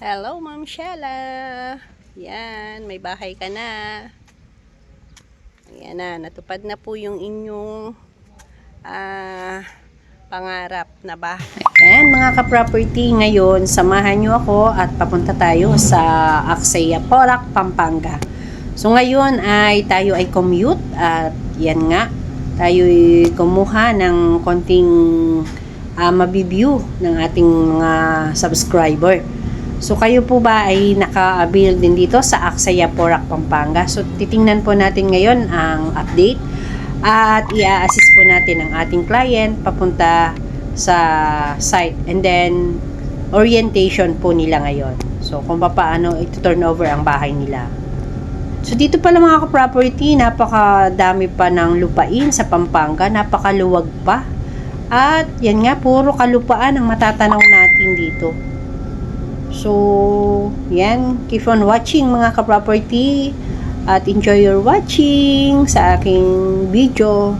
Hello, Ma'am Shella. Yan, may bahay ka na. Ayan na, natupad na po yung inyong pangarap na bahay. Ayan, mga ka-property, ngayon, samahan nyo ako at papunta tayo sa Aksaya, Porac, Pampanga. So, ngayon ay tayo ay commute at yan nga, tayo ay kumuha ng konting mabibiew ng ating mga subscriber. So, kayo po ba ay naka-avail din dito sa Aksaya, Porac, Pampanga? So, titingnan po natin ngayon ang update at i-assist po natin ang ating client papunta sa site. And then, orientation po nila ngayon. So, kung paano ito-turn over ang bahay nila. So, dito pala mga ka-property, napakadami pa ng lupain sa Pampanga. Napakaluwag pa. At, yan nga, puro kalupaan ang matatanaw natin dito. So, yan. Keep on watching mga ka-property. At enjoy your watching sa aking video.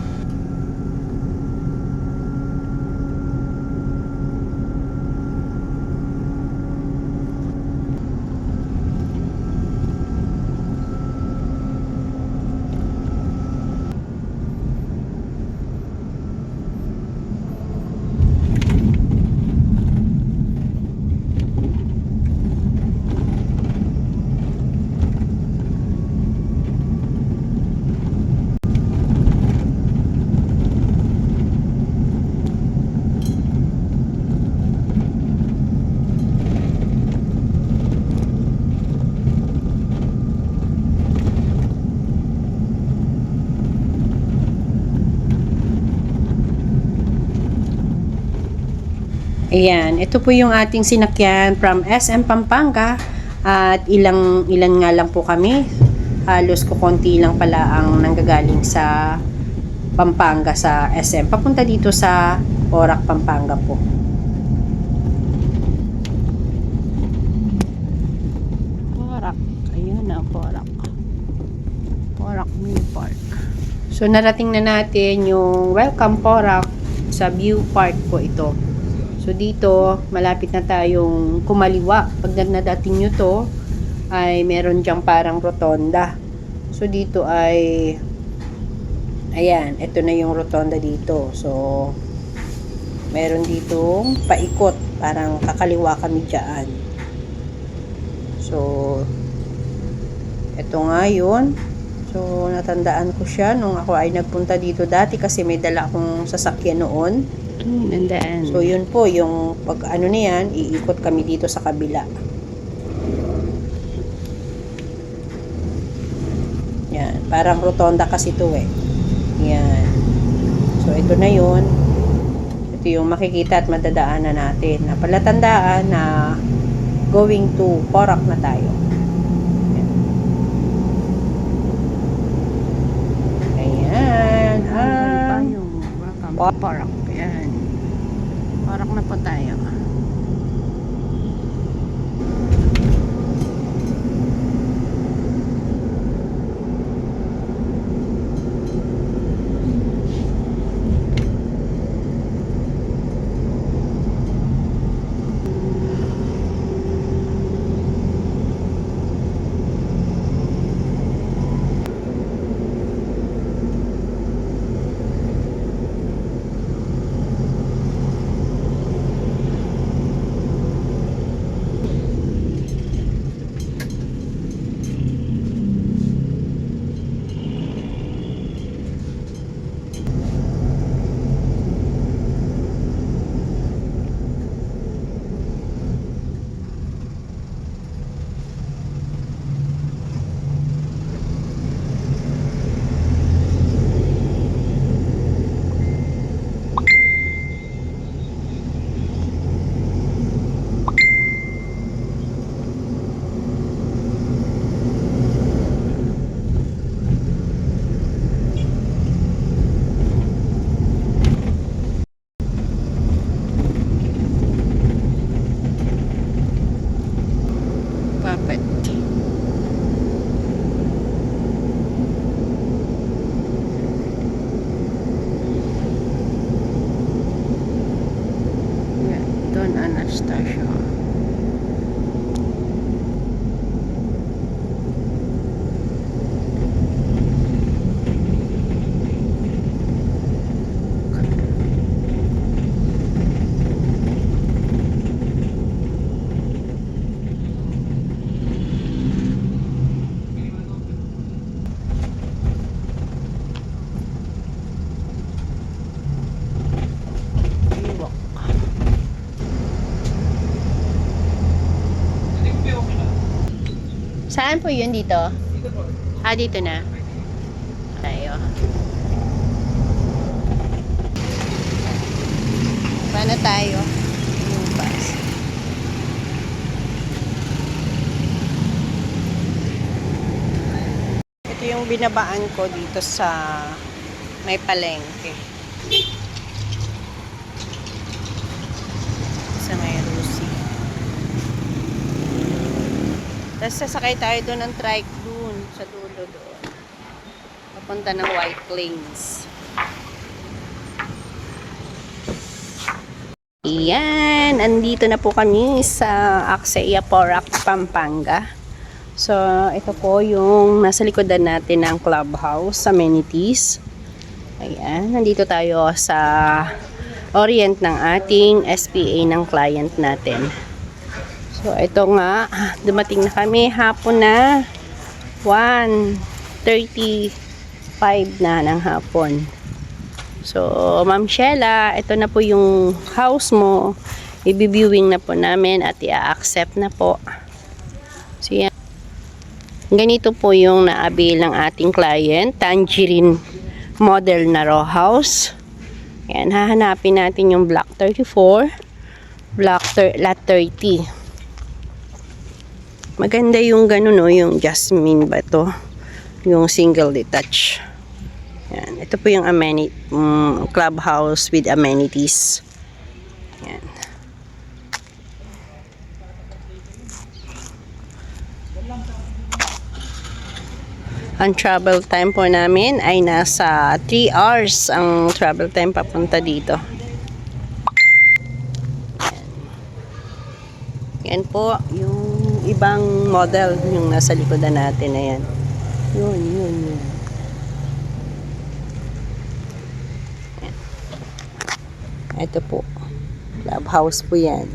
Ayan, ito po yung ating sinakyan from SM Pampanga at ilan nga lang po kami. Halos kukonti lang pala ang nanggagaling sa Pampanga sa SM. Papunta dito sa Porac, Pampanga po. Porac, ayan na Porac. Porac Mini Park. So narating na natin yung Welcome Porac sa View Park po ito. So, dito, malapit na tayong kumaliwa. Pag nadating nyo to, ay meron dyang parang rotonda. So, dito ay, ayan, ito na yung rotonda dito. So, meron ditong paikot. Parang kakaliwa kami dyan. So, ito nga yun. So, natandaan ko siya nung ako ay nagpunta dito dati kasi may dala akong sasakyan noon. Nandaan. So, yun po, yung pag ano na yan, iikot kami dito sa kabila. Yan. Parang rotonda kasi ito eh. Yan. So, ito na yun. Ito yung makikita at madadaanan natin. Na palatandaan na going to Porac na tayo. Yan. Ayan. Porac. Ayan. Porac na po tayo. Anastasia. Saan po yun dito? Ah, dito na. Tayo. Paano tayo? Yung bus. Ito yung binabaan ko dito sa may palengke. Sa may Rusi. Tapos sasakay tayo doon ng trike doon. Sa dulo doon. Papunta ng White Plains. Ayan, andito na po kami sa Axaya Porac, Pampanga. So, ito po yung nasa likodan natin ng clubhouse, amenities. Ayan, nandito tayo sa orient ng ating SPA ng client natin. So, ito nga, dumating na kami hapon na 1:35 na ng hapon. So, Ma'am Sheila, ito na po yung house mo. I-viewing na po namin at i-accept na po. So, yan. Ganito po yung na-avail ng ating client. Tangerine model na row house. Yan, hahanapin natin yung block 34, lot 30. Maganda yung gano'n, no? Yung jasmine ba to? Yung single detached. Yan. Ito po yung clubhouse with amenities. Yan. Ang travel time po namin ay nasa 3 hours ang travel time papunta dito. Yan po yung ibang model yung nasa likodan natin. Ayan. Yun. Ito po. Clubhouse po yan.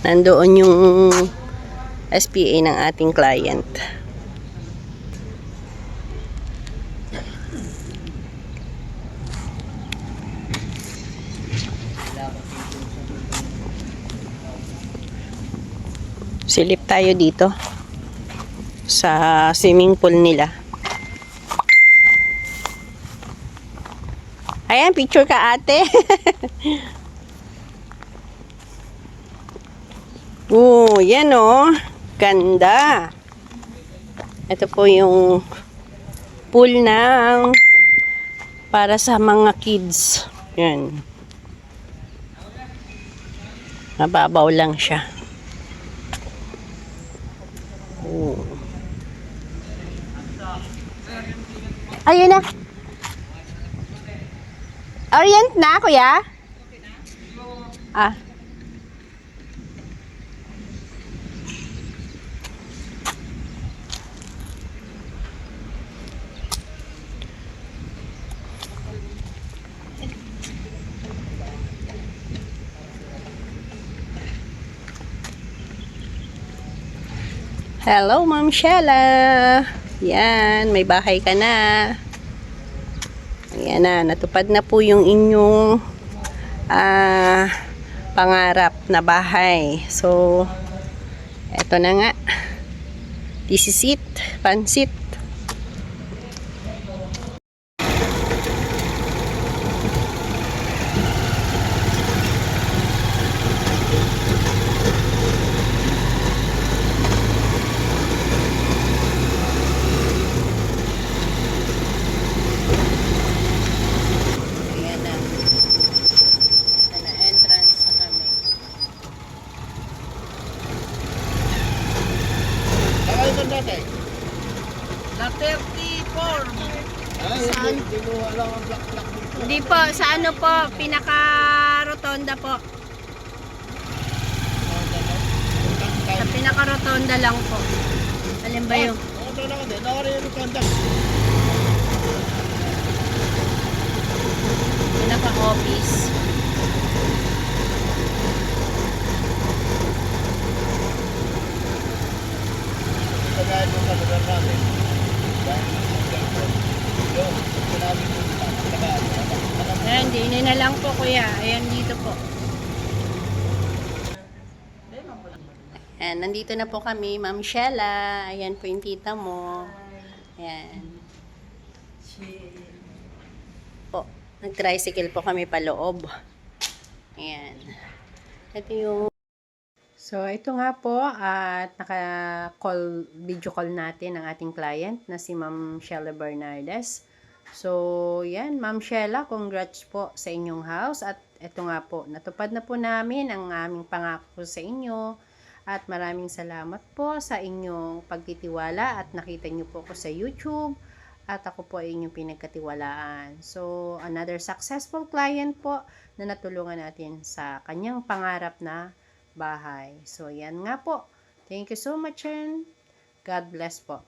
Nandoon yung SPA ng ating client. Silip tayo dito sa swimming pool nila. Ayan, picture ka ate. Yan oh. Ganda. Ito po yung pool ng para sa mga kids. Yan. Mababaw lang siya. Ayun na. Orient na, kuya? Ah. Hello, Ma'am Sheila. Yan, may bahay ka na. Ayan na, natupad na po yung inyong pangarap na bahay. So, eto na nga. This is it. Pansit. Na 34. Hindi po, sa ano po, pinaka-rotonda po. Sa pinaka-rotonda lang po. Alin ba yung? Pinaka-office. Ayan, hindi na lang po kuya. Ayan dito po. And nandito na po kami, Ma'am Shella. Ayan po yung tita mo. Ayan. Po, nag-tricycle po kami paloob. Ayan. Ito yung... So, ito nga po, at video call natin ang ating client na si Ma'am Shella Bernardes. So, yan, Ma'am Shella, congrats po sa inyong house. At ito nga po, natupad na po namin ang aming pangako sa inyo. At maraming salamat po sa inyong pagtitiwala at nakita niyo po ako sa YouTube. At ako po ay inyong pinagkatiwalaan. So, another successful client po na natulungan natin sa kanyang pangarap na bahay. So, yan nga po. Thank you so much and God bless po.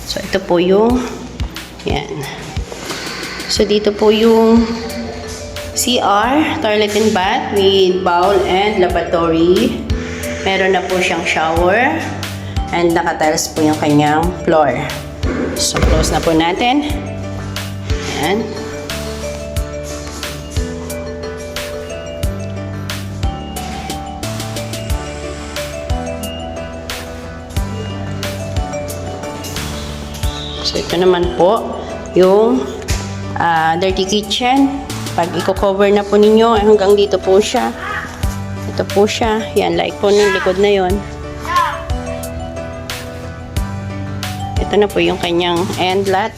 So, ito po yung, yan. So, dito po yung CR, toilet and bath with bowl and lavatory. Meron na po siyang shower. And naka-tiles po yung kanyang floor. So, close na po natin. Yan. So, ito naman po yung dirty kitchen. Pag i-cover na po ninyo, hanggang dito po siya. Ito po siya. Yan, like po ng likod na yon. Ito na po yung kanyang end lot.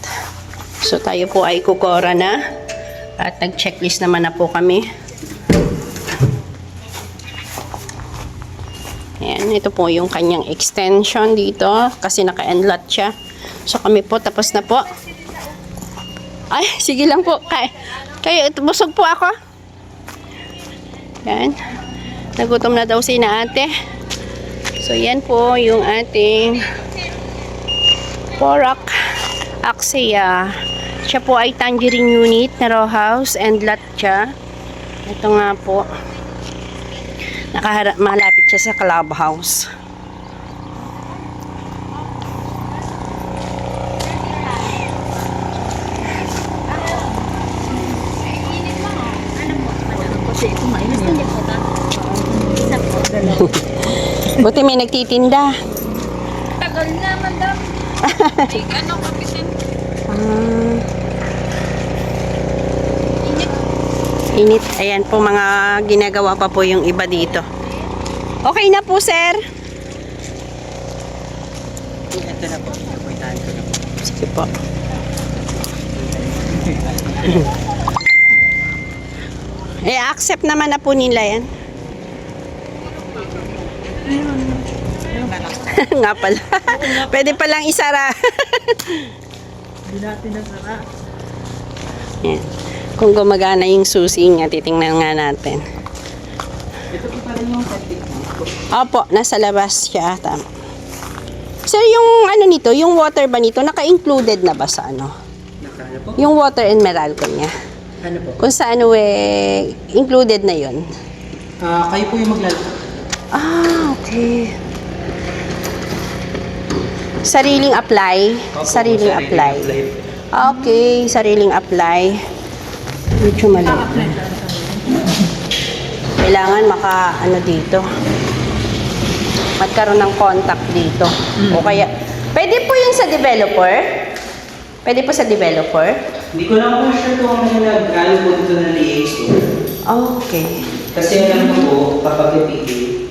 So, tayo po ay kukora na. At nag-checklist naman na po kami. Yan, ito po yung kanyang extension dito. Kasi naka-end lot siya. So, kami po, tapos na po. Ay, sige lang po. Kayo, busog po ako. Yan. Nagutom na daw si na ate. So, yan po yung ating Porac Axia. Siya po ay tangerine unit na row house and lot siya. Ito nga po. Malapit siya sa clubhouse. Buti may nagtitinda. Tagal na, madam. Ano, kapitin? Init. Ayan po, mga ginagawa pa po yung iba dito. Okay na po, sir. Ito na po. Napuntahan ko na po. Sige po. Accept naman na po nila yan. Nga pala. Pwede palang isara. Hindi natin nasara. Yan. Kung gumagana yung susi nga, titingnan nga natin. Ito po pa rin yung septic tank. Opo, nasa labas siya. Tama. Sir, yung ano nito, yung water ba nito, naka-included na ba sa ano? Nakala po? Yung water and Meralco niya. Ano po? Kung sa ano included na yun. Kayo po yung maglalakad. Okay. Sariling apply. Opo, Sariling apply. Okay, sariling apply. Medyo maliit. Kailangan dito. Magkaroon ng contact dito. O kaya, pwede po yun sa developer? Pwede po sa developer? Hindi ko lang po sure kung ano po dito na liaison. Okay. Kasi alam ko po, kapag ipigil,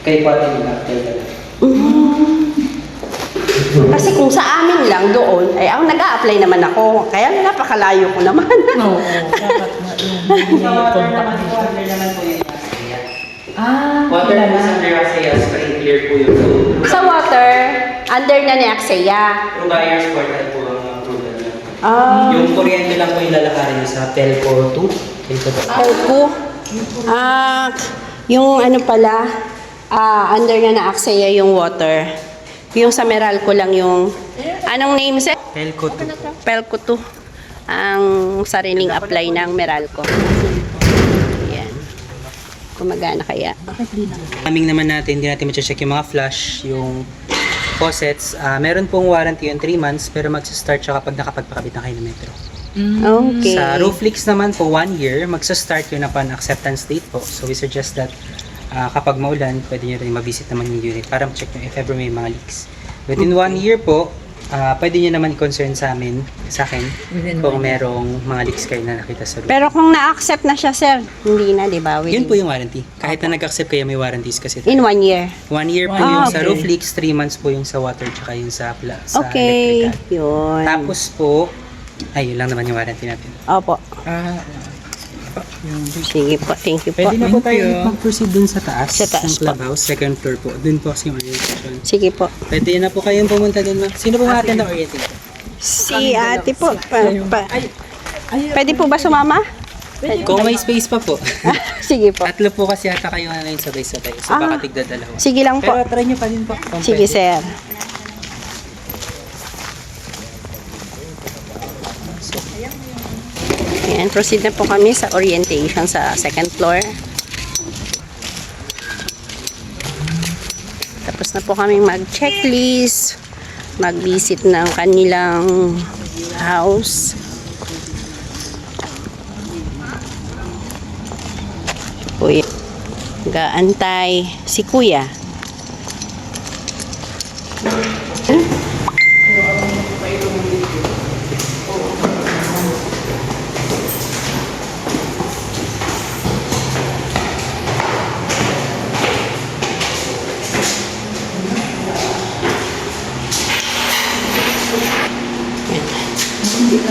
kayo pa rin mag-apply ka lang. Kasi kung sa amin lang doon, ay ang nag-a-apply naman ako. Kaya napakalayo ko naman. Oo, dapat na yung Sa water contact naman po, dito. under naman po yung ASEA. Wala Water po na. sa under ASEA, sprinkler po yung Sa water, under na ni Axeya. Through buyer's portal po ang approval niya. Yung Yung kuryente lang po yung lalakarin niya sa Telco 2. Telco 2. Telco. Yung ano pala, under na na Axeya yung water. Yung sa Meralco lang yung, anong name set? Telco 2. Pelco 2. Ang sariling apply ng Meralco. Yan. Gumagana kaya. Kaming naman natin, hindi natin ma-check yung mga flush, yung faucets. Meron pong warranty yung 3 months, pero mag-start siya kapag nakapagpakabit na kayo ng metro. Okay. Sa roof leaks naman po, 1 year, magsa-start yun upon acceptance date po. So we suggest that kapag maulan, pwede nyo rin ma-visit naman yung unit para ma-check nyo if ever may mga leaks. Within 1 year po, pwede nyo naman i-concern sa akin, kung merong mga leaks kayo na nakita sa roof. Pero kung na-accept na siya, sir, hindi na, di ba? Yun po yung warranty. Kahit na nag-accept kayo, may warranties kasi. In 1 year. 1 year po yung sa roof leaks, 3 months po yung sa water, tsaka yung sa Okay. electrical. Yun. Tapos po, ay, yun lang naman yung warranty natin. Opo. Sige po. Thank you po. Pwede na po tayo mag-proceed dun sa taas. Sa taas ng clubhouse, second floor po. Dun po kasi yung orientation. Sige po. Pwede na po kayong pumunta dun, ma'am. Sino po natin na orientation? Si ate po. Pwede po ba sumama? Kung may space pa po. Sige po. Tatlo po kasi ata kayo na ngayon sabay-sabay. So baka tigda dalawa. Sige lang po. Pero try nyo pa din po. kung Sige, pwede. sir. Ayan, proceed na po kami sa orientation sa second floor. Tapos na po kami mag-checklist, mag-visit ng kanilang house. Kuya, gaantay si kuya.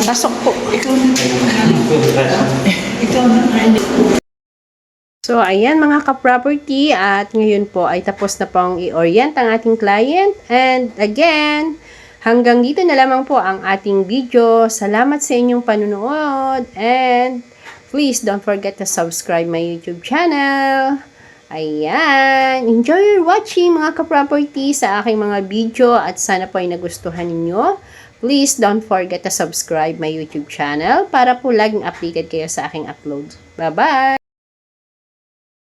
Pasok po. So, ayan mga ka-property at ngayon po ay tapos na pong i-orient ang ating client. And again, hanggang dito na lamang po ang ating video. Salamat sa inyong panunood and please don't forget to subscribe my YouTube channel. Ayan. Enjoy your watching mga ka-property sa aking mga video at sana po ay nagustuhan ninyo. Please don't forget to subscribe my YouTube channel para po laging updated kayo sa aking upload. Bye-bye!